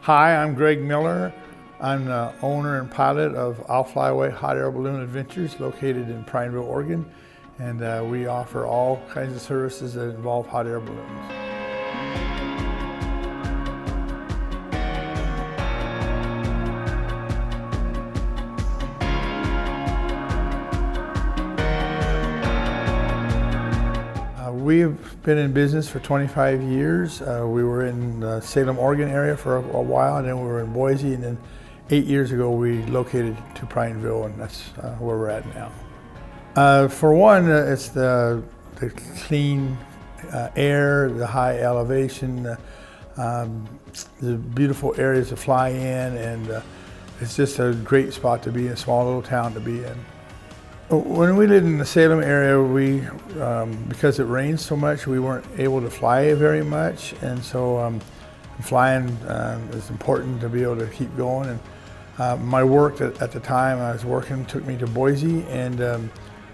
Hi, I'm Greg Miller. I'm the owner and pilot of I'll Fly Away Hot Air Balloon Adventures located in Prineville, Oregon. And we offer all kinds of services that involve hot air balloons. We've been in business for 25 years. We were in the Salem, Oregon area for a while, and then we were in Boise, and then 8 years ago we located to Prineville, and that's where we're at now. For one, it's the clean air, the high elevation, the beautiful areas to fly in, and it's just a great spot to be in, a small little town to be in. When we lived in the Salem area, because it rains so much, we weren't able to fly very much, and so flying is important to be able to keep going. And my work at the time I was working took me to Boise, and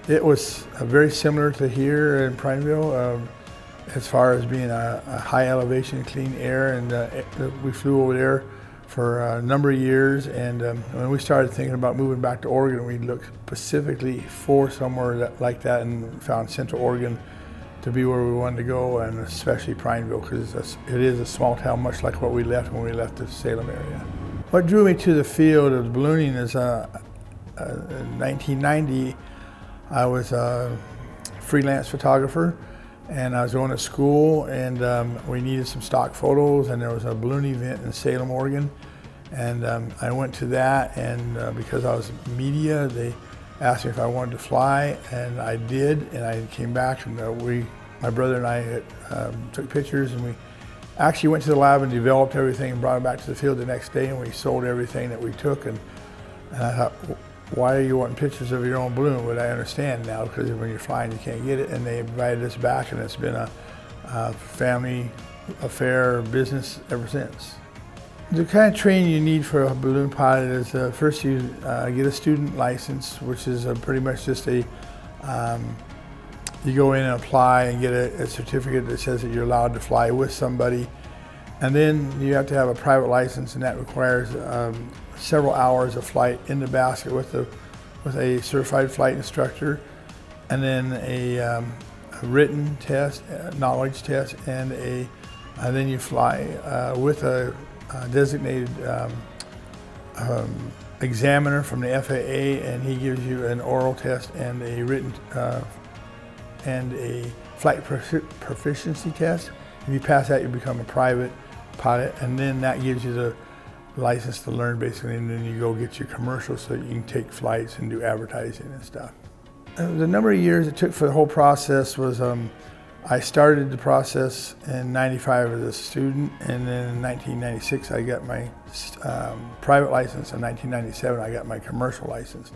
it was very similar to here in Prineville as far as being a high elevation, clean air, and we flew over there for a number of years, and when we started thinking about moving back to Oregon, we looked specifically for somewhere like that and found Central Oregon to be where we wanted to go, and especially Prineville, because it is a small town, much like what we left when we left the Salem area. What drew me to the field of ballooning is in 1990, I was a freelance photographer, and I was going to school, and we needed some stock photos, and there was a balloon event in Salem, Oregon, and I went to that, and because I was media, they asked me if I wanted to fly, and I did, and I came back, and my brother and I took pictures, and we actually went to the lab and developed everything and brought it back to the field the next day, and we sold everything that we took, and I thought, why are you wanting pictures of your own balloon? But I understand now, because when you're flying, you can't get it. And they invited us back, and it's been a family affair, business ever since. The kind of training you need for a balloon pilot is first you get a student license, which is pretty much just you go in and apply and get a certificate that says that you're allowed to fly with somebody. And then you have to have a private license, and that requires several hours of flight in the basket with a certified flight instructor, and then a written test, knowledge test, and then you fly with a designated examiner from the FAA, and he gives you an oral test and a written and a flight proficiency test. If you pass that, you become a private pilot, and then that gives you the license to learn, basically, and then you go get your commercial so you can take flights and do advertising and stuff. The number of years it took for the whole process was, I started the process in '95 as a student, and then in 1996 I got my private license. In 1997 I got my commercial license,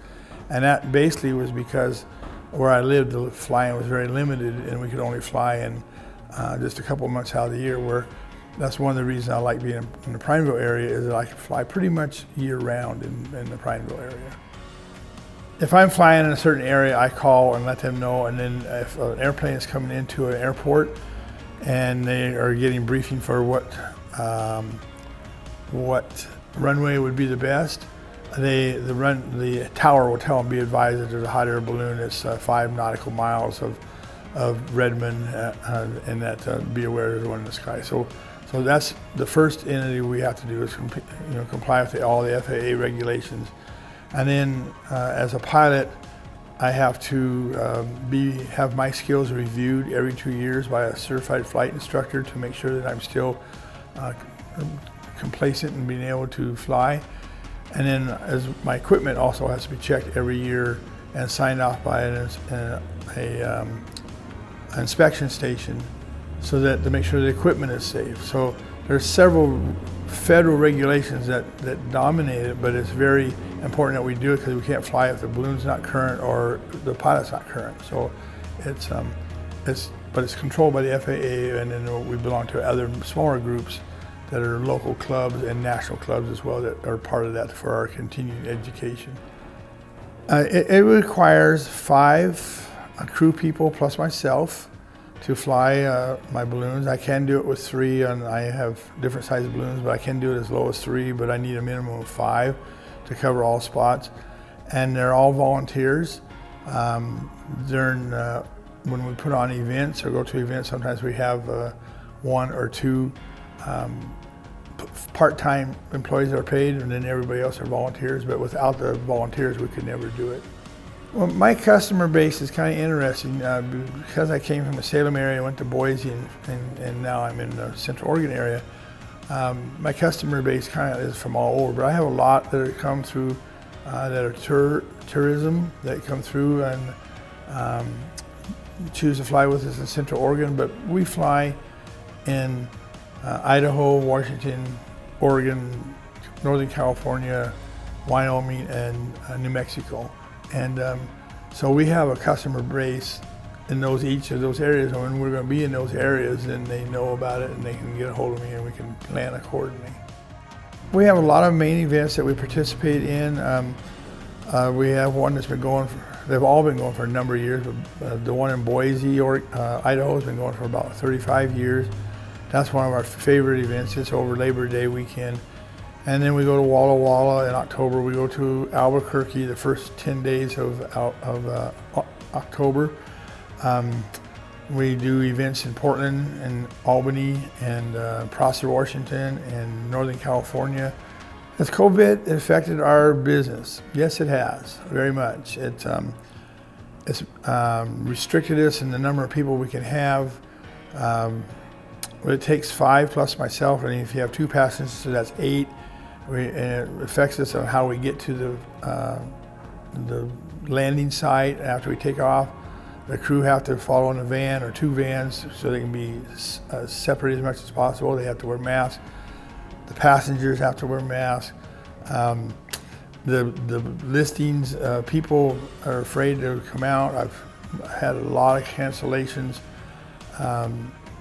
and that basically was because where I lived, the flying was very limited, and we could only fly in just a couple of months out of the year. Where that's one of the reasons I like being in the Prineville area, is that I can fly pretty much year-round in the Prineville area. If I'm flying in a certain area, I call and let them know, and then if an airplane is coming into an airport and they are getting briefing for what runway would be the best, the tower will tell them, be advised that there's a hot air balloon that's 5 nautical miles of Redmond, and that be aware there's one in the sky. So that's the first entity we have to do, is comply with all the FAA regulations. And then as a pilot, I have to have my skills reviewed every 2 years by a certified flight instructor to make sure that I'm still complacent in being able to fly. And then as my equipment also has to be checked every year and signed off by an inspection station, so that to make sure the equipment is safe. So there's several federal regulations that dominate it, but it's very important that we do it, because we can't fly if the balloon's not current or the pilot's not current. So it's controlled by the FAA, and then we belong to other smaller groups that are local clubs and national clubs as well that are part of that for our continuing education. It requires 5 crew people plus myself to fly my balloons. I can do it with 3, and I have different size balloons, but I can do it as low as 3, but I need a minimum of 5 to cover all spots. And they're all volunteers. During when we put on events or go to events, sometimes we have 1 or 2 part-time employees that are paid, and then everybody else are volunteers. But without the volunteers, we could never do it. Well, my customer base is kind of interesting because I came from the Salem area, went to Boise, and now I'm in the Central Oregon area. My customer base kind of is from all over, but I have a lot that come through that are tourism that come through and choose to fly with us in Central Oregon. But we fly in Idaho, Washington, Oregon, Northern California, Wyoming, and New Mexico. And so we have a customer base in each of those areas. And when we're going to be in those areas, then they know about it and they can get a hold of me and we can plan accordingly. We have a lot of main events that we participate in. We have one that's been going they've all been going for a number of years, but the one in Boise, Idaho has been going for about 35 years. That's one of our favorite events. It's over Labor Day weekend. And then we go to Walla Walla in October. We go to Albuquerque the first 10 days of October. We do events in Portland and Albany and Prosser, Washington, and Northern California. Has COVID affected our business? Yes, it has, very much. It's restricted us in the number of people we can have. It takes 5 plus myself, and if you have 2 passengers, so that's 8. And it affects us on how we get to the landing site after we take off. The crew have to follow in a van or 2 vans so they can be separated as much as possible. They have to wear masks. The passengers have to wear masks. The listings, people are afraid to come out. I've had a lot of cancellations.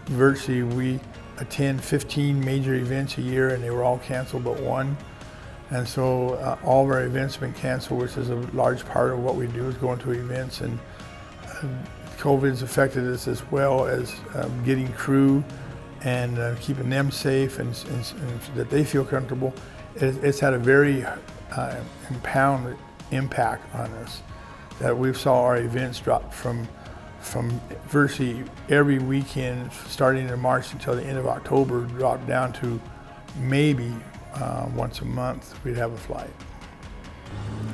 Virtually, we attend 15 major events a year, and they were all canceled but 1. And so all of our events have been canceled, which is a large part of what we do is going to events. And COVID's affected us as well as getting crew and keeping them safe and that they feel comfortable. It's had a very profound impact on us, that we saw our events drop from virtually every weekend starting in March until the end of October, drop down to maybe once a month we'd have a flight.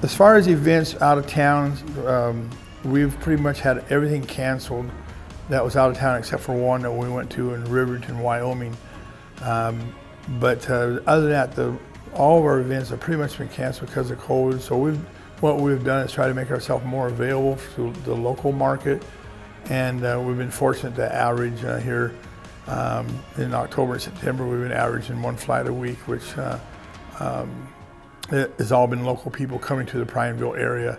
As far as events out of town, we've pretty much had everything canceled that was out of town except for one that we went to in Riverton, Wyoming. But other than that, all of our events have pretty much been canceled because of COVID. So what we've done is try to make ourselves more available to the local market. And we've been fortunate to average here in October and September, we've been averaging 1 flight a week, which has all been local people coming to the Prineville area,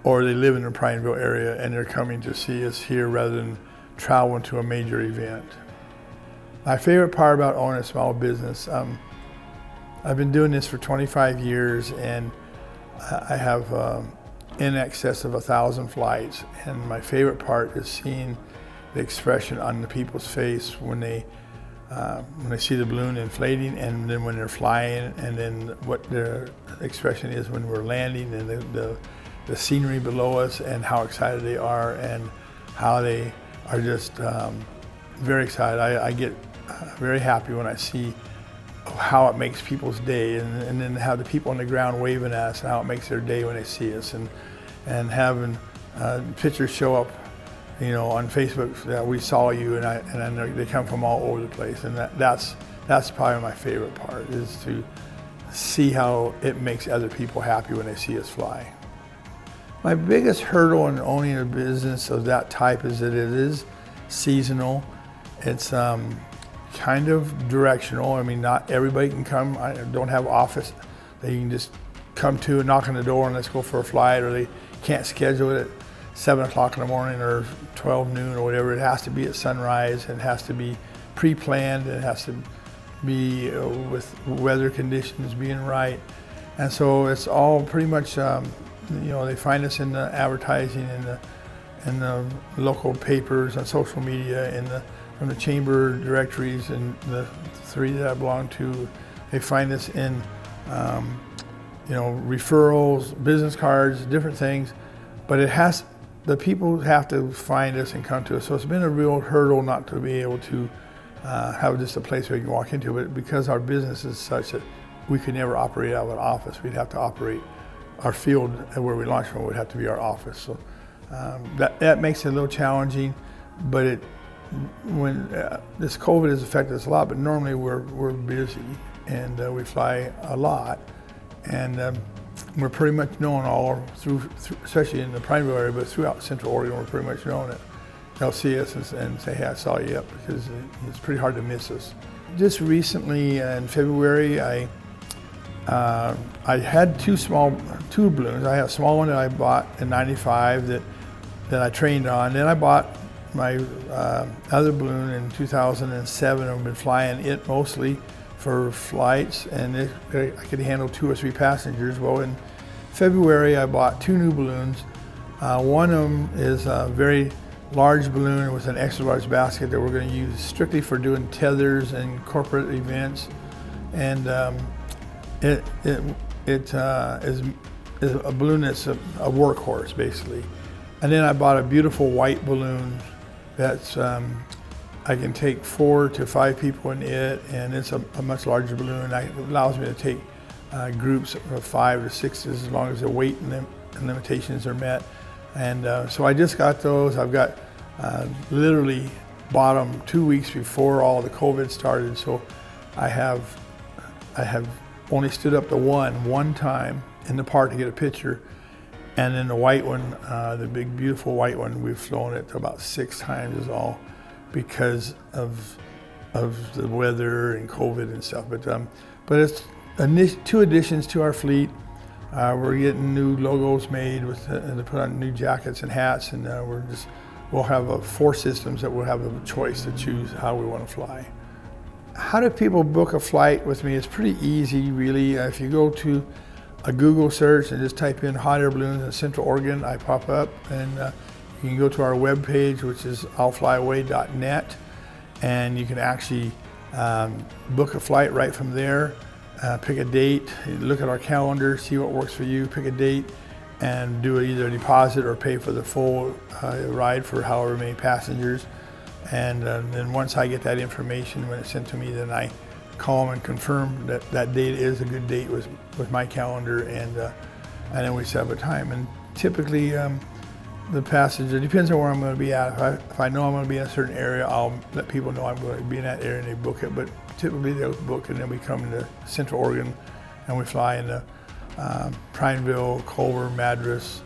or they live in the Prineville area and they're coming to see us here rather than traveling to a major event. My favorite part about owning a small business, I've been doing this for 25 years and I have in excess of 1,000 flights, and my favorite part is seeing the expression on the people's face when they see the balloon inflating, and then when they're flying, and then what their expression is when we're landing, and the scenery below us, and how excited they are, and how they are just very excited. I get very happy when I see how it makes people's day, and then have the people on the ground waving at us, and how it makes their day when they see us, and having pictures show up, you know, on Facebook that we saw you, and they come from all over the place, and that's probably my favorite part, is to see how it makes other people happy when they see us fly. My biggest hurdle in owning a business of that type is that it is seasonal. It's kind of directional. I mean, not everybody can come. I don't have an office that you can just come to and knock on the door and let's go for a flight, or they can't schedule it at 7 o'clock in the morning or 12 noon or whatever. It has to be at sunrise. It has to be pre-planned. It has to be with weather conditions being right. And so it's all pretty much, you know, they find us in the advertising in the local papers on social media, from the chamber directories, and the 3 that I belong to. They find us in referrals, business cards, different things, but the people have to find us and come to us. So it's been a real hurdle not to be able to have just a place where you can walk into, but because our business is such that we could never operate out of an office, we'd have to operate our field where we launch from would have to be our office. So that makes it a little challenging, but when this COVID has affected us a lot, but normally we're busy and we fly a lot, and we're pretty much known all through, especially in the Prineville area, but throughout Central Oregon, we're pretty much known. They'll see us and say, "Hey, I saw you," because it's pretty hard to miss us. Just recently in February, I had two balloons. I had a small one that I bought in '95 that I trained on. Then I bought my other balloon in 2007. I've been flying it mostly for flights, and I could handle 2 or 3 passengers. Well, in February, I bought 2 new balloons. One of them is a very large balloon with an extra large basket that we're going to use strictly for doing tethers and corporate events, and it is a balloon that's a workhorse basically. And then I bought a beautiful white balloon that's I can take 4 to 5 people in it, and it's a much larger balloon. It allows me to take groups of 5 to 6 as long as the weight and limitations are met. And so I just got those. I've got literally bought them 2 weeks before all the COVID started. So I have only stood up to one time in the park to get a picture. And then the white one, the big beautiful white one, we've flown it about 6 times is all, because of the weather and COVID and stuff. But it's 2 additions to our fleet. We're getting new logos made to put on new jackets and hats, and we'll have 4 systems that we'll have a choice to choose how we want to fly. How do people book a flight with me? It's pretty easy, really. If you go to a Google search and just type in hot air balloons in Central Oregon, I pop up, and you can go to our webpage, which is illflyaway.net, and you can actually book a flight right from there. Pick a date, look at our calendar, see what works for you, pick a date, and do either a deposit or pay for the full ride for however many passengers. And then once I get that information, when it's sent to me, then I call them and confirm that that date is a good date with my calendar, and then we set up a time. And typically the passenger, depends on where I'm going to be at. If I know I'm going to be in a certain area, I'll let people know I'm going to be in that area and they book it. But typically they'll book, and then we come into Central Oregon and we fly into Prineville, Culver, Madras,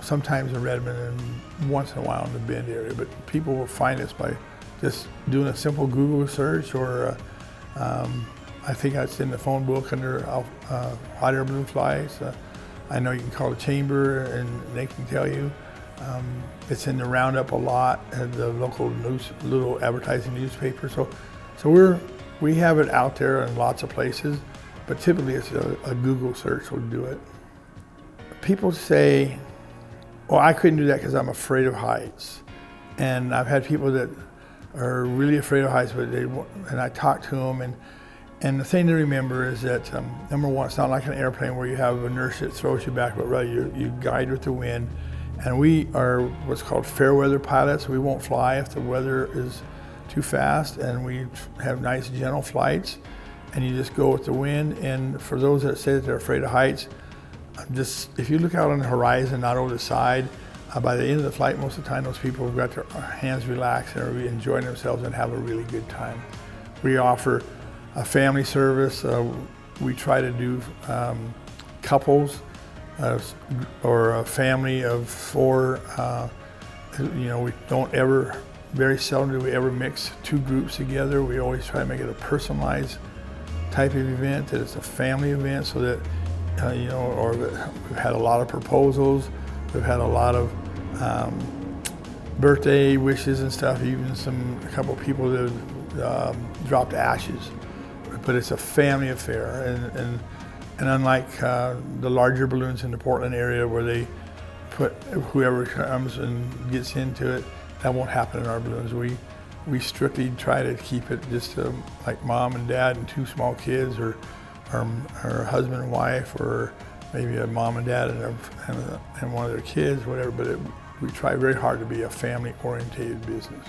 sometimes in Redmond, and once in a while in the Bend area. But people will find us by just doing a simple Google search, or I think it's in the phone book under hot air balloon flies. I know you can call the chamber and they can tell you. It's in the roundup a lot at the local little advertising newspaper. So we have it out there in lots of places, but typically it's a Google search will do it. People say, well, I couldn't do that because I'm afraid of heights. And I've had people that are really afraid of heights, and I talk to them, and the thing to remember is that, number one, it's not like an airplane where you have inertia that throws you back, but rather you guide with the wind. And we are what's called fair weather pilots. We won't fly if the weather is too fast, and we have nice gentle flights, and you just go with the wind. And for those that say that they're afraid of heights, if you look out on the horizon, not over the side, by the end of the flight, most of the time, those people have got their hands relaxed and are really enjoying themselves and have a really good time. We offer a family service. We try to do couples or a family of 4. We don't ever, very seldom do we ever mix 2 groups together. We always try to make it a personalized type of event, that it's a family event, so that, we've had a lot of proposals. We've had a lot of birthday wishes and stuff, even a couple of people that have dropped ashes. But it's a family affair, and unlike the larger balloons in the Portland area where they put whoever comes and gets into it. That won't happen in our balloons. We strictly try to keep it just like mom and dad and 2 small kids, or husband and wife, or maybe a mom and dad and one of their kids, whatever. But we try very hard to be a family-oriented business.